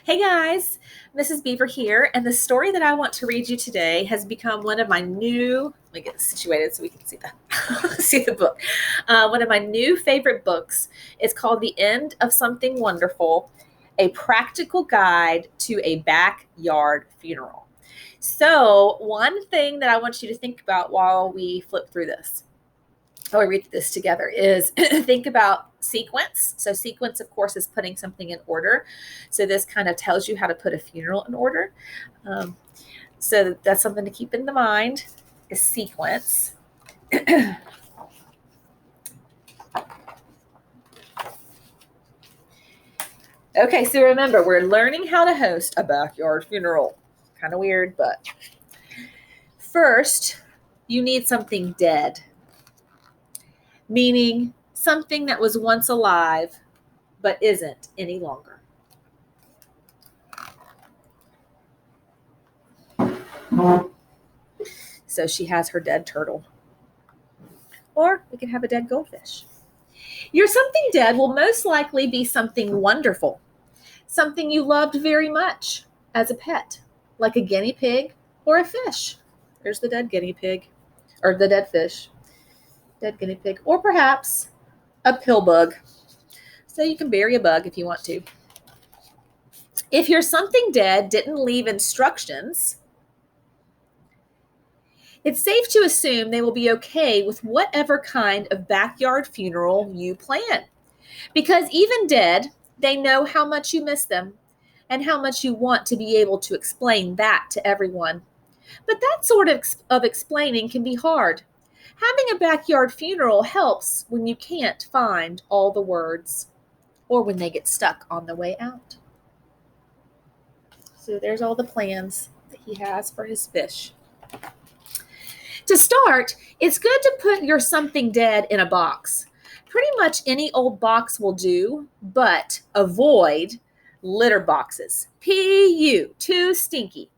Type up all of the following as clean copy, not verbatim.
Hey guys, Mrs. Beaver here, and the story that I want to read you today has become one of my new. Let me get this situated so we can see the see the book. One of my new favorite books is called "The End of Something Wonderful: A Practical Guide to a Backyard Funeral." So, one thing that I want you to think about while we flip through this, while we read this together, is think about sequence. So sequence, of course, is putting something in order. So this kind of tells you how to put a funeral in order. So that's something to keep in the mind, is sequence. Okay, so remember, we're learning how to host a backyard funeral. Kind of weird, but first, you need something dead, meaning something that was once alive but isn't any longer. So she has her dead turtle. Or we can have a dead goldfish. Your something dead will most likely be something wonderful, something you loved very much as a pet, like a guinea pig or a fish. There's the dead guinea pig, or the dead fish, dead guinea pig, or perhaps a pill bug. So you can bury a bug if you want to. If your something dead didn't leave instructions, it's safe to assume they will be okay with whatever kind of backyard funeral you plan. Because even dead, they know how much you miss them and how much you want to be able to explain that to everyone. But that sort of explaining can be hard. Having a backyard funeral helps when you can't find all the words or when they get stuck on the way out. So there's all the plans that he has for his fish. To start, it's good to put your something dead in a box. Pretty much any old box will do, but avoid litter boxes. P.U. Too stinky.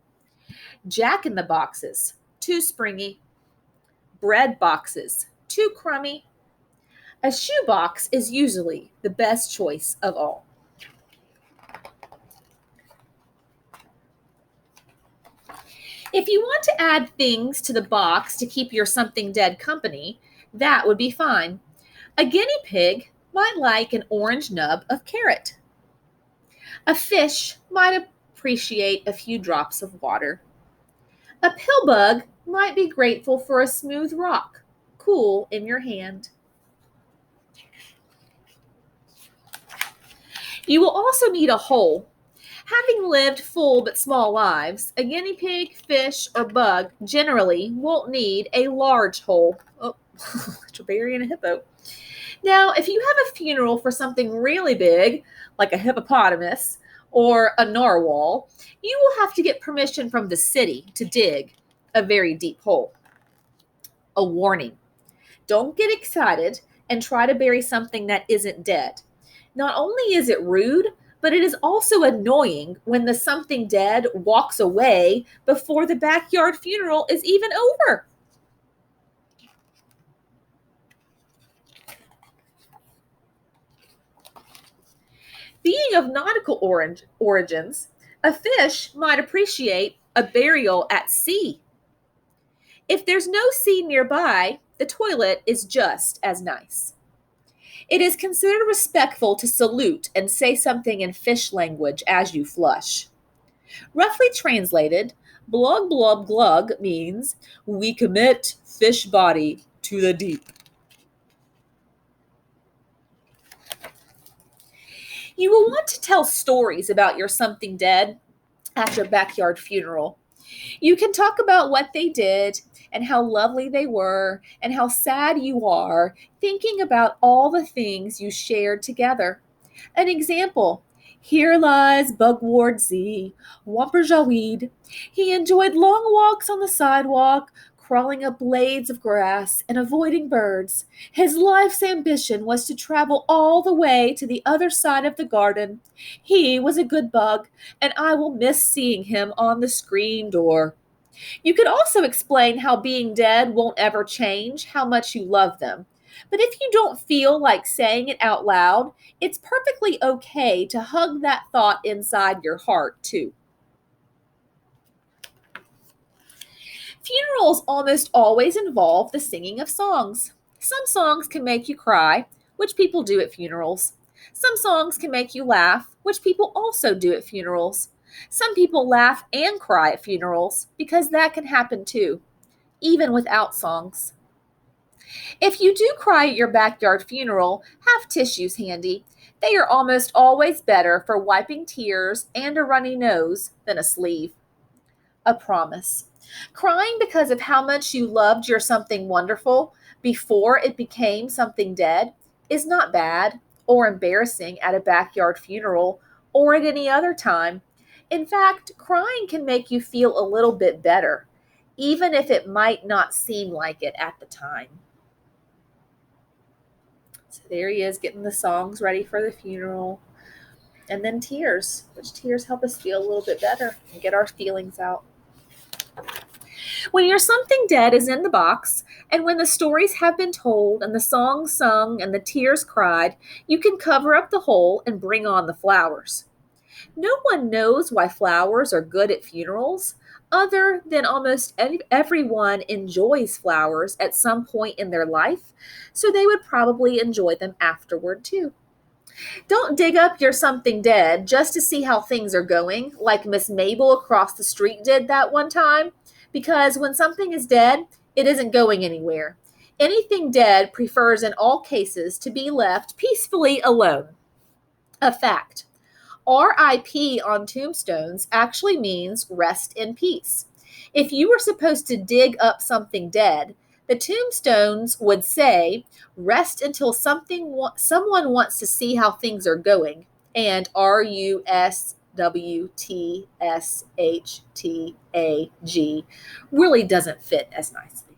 Jack in the boxes. Too springy. Bread boxes. Too crummy. A shoebox is usually the best choice of all. If you want to add things to the box to keep your something dead company, that would be fine. A guinea pig might like an orange nub of carrot. A fish might appreciate a few drops of water. A pill bug might be grateful for a smooth rock, cool in your hand. You will also need a hole. Having lived full but small lives, a guinea pig, fish, or bug generally won't need a large hole. Oh, to bury in a hippo. Now, if you have a funeral for something really big, like a hippopotamus or a narwhal, you will have to get permission from the city to dig a very deep hole. A warning: don't get excited and try to bury something that isn't dead. Not only is it rude, but it is also annoying when the something dead walks away before the backyard funeral is even over. Being of nautical origins, a fish might appreciate a burial at sea. If there's no sea nearby, the toilet is just as nice. It is considered respectful to salute and say something in fish language as you flush. Roughly translated, blug blub glug means we commit fish body to the deep. You will want to tell stories about your something dead at your backyard funeral. You can talk about what they did and how lovely they were and how sad you are thinking about all the things you shared together. An example: here lies Bugward Z, Wamperjaweed. He enjoyed long walks on the sidewalk, crawling up blades of grass and avoiding birds. His life's ambition was to travel all the way to the other side of the garden. He was a good bug, and I will miss seeing him on the screen door. You could also explain how being dead won't ever change how much you love them. But if you don't feel like saying it out loud, it's perfectly okay to hug that thought inside your heart, too. Funerals almost always involve the singing of songs. Some songs can make you cry, which people do at funerals. Some songs can make you laugh, which people also do at funerals. Some people laugh and cry at funerals because that can happen too, even without songs. If you do cry at your backyard funeral, have tissues handy. They are almost always better for wiping tears and a runny nose than a sleeve. A promise. Crying because of how much you loved your something wonderful before it became something dead is not bad or embarrassing at a backyard funeral or at any other time. In fact, crying can make you feel a little bit better, even if it might not seem like it at the time. So there he is getting the songs ready for the funeral. And then tears, which tears help us feel a little bit better and get our feelings out. When your something dead is in the box, and when the stories have been told and the songs sung and the tears cried, you can cover up the hole and bring on the flowers. No one knows why flowers are good at funerals, other than almost everyone enjoys flowers at some point in their life, so they would probably enjoy them afterward too. Don't dig up your something dead just to see how things are going, like Miss Mabel across the street did that one time, because when something is dead, it isn't going anywhere. Anything dead prefers in all cases to be left peacefully alone. A fact. RIP on tombstones actually means rest in peace. If you were supposed to dig up something dead, the tombstones would say, rest until someone wants to see how things are going, and RUSWTSHTAG really doesn't fit as nicely.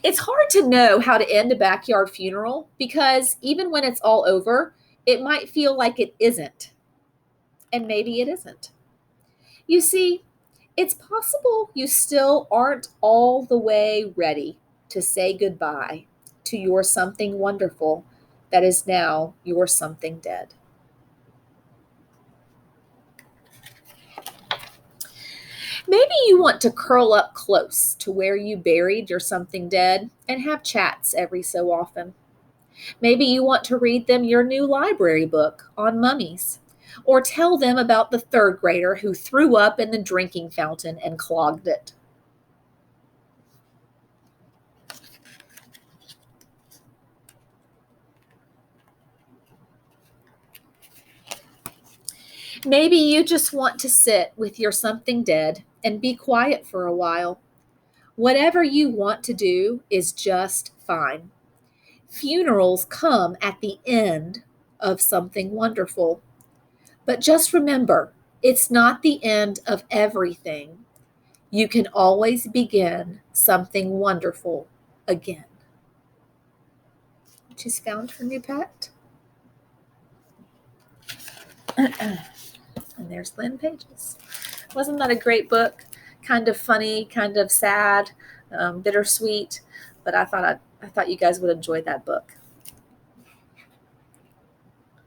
It's hard to know how to end a backyard funeral because even when it's all over, it might feel like it isn't. And maybe it isn't. You see, it's possible you still aren't all the way ready to say goodbye to your something wonderful that is now your something dead. Maybe you want to curl up close to where you buried your something dead and have chats every so often. Maybe you want to read them your new library book on mummies, or tell them about the third grader who threw up in the drinking fountain and clogged it. Maybe you just want to sit with your something dead and be quiet for a while. Whatever you want to do is just fine. Funerals come at the end of something wonderful. But just remember, it's not the end of everything. You can always begin something wonderful again. She's found her new pet. And there's Lynn Pages. Wasn't that a great book? Kind of funny, kind of sad, bittersweet. But I thought you guys would enjoy that book.